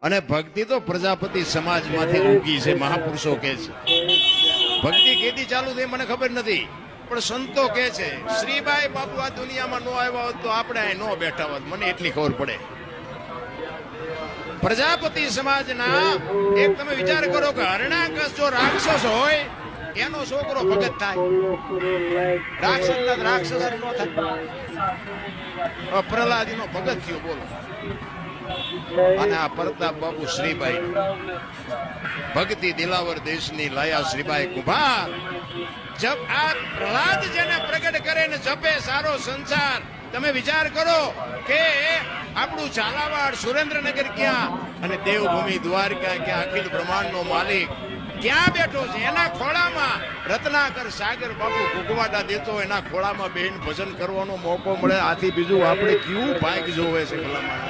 અને ભક્તિ તો પ્રજાપતિ સમાજમાંથી ઉગી છે, મહાપુરુષો કહે છે. ભક્તિ કેદી ચાલુ થઈ મને ખબર નથી, પણ સંતો કહે છે શ્રીબાઈ બાપુ આ દુનિયામાં નો આવ્યા હોત તો આપણે અહીં નો બેઠા હોત, મને એટલી ખબર પડે. પ્રજાપતિ સમાજના એક તમે વિચાર કરો કે હરણાકશ જો રાક્ષસ હોય એનો છોકરો ભગત થાય, રાક્ષસ નો થાય. પ્રહલાદી નો ભગત થયો બોલો. અને આ પ્રતાપ બાપુ શ્રીબાઈ ભક્તિ દિલાવર દેશની લાયા શ્રીબાઈ કુંભાર. જપ આ પ્રહલાદ જેને પ્રગટ કરે ને જપે સારો સંસાર. તમે વિચાર કરો કે આપણું ઝાલાવાડ સુરેન્દ્રનગર ક્યાં અને દેવભૂમિ દ્વારકા ક્યાં, અખિલ બ્રહ્માંડનો માલિક ક્યાં બેઠો છે? એના ખોળામાં રત્નાકર સાગર બાપુ ભૂગવાડા દેતો, એના ખોળામાં બેન ભજન કરવાનો મોકો મળે. આથી બીજું આપણે કેવું ભાગ જોવે છે ભલામણ.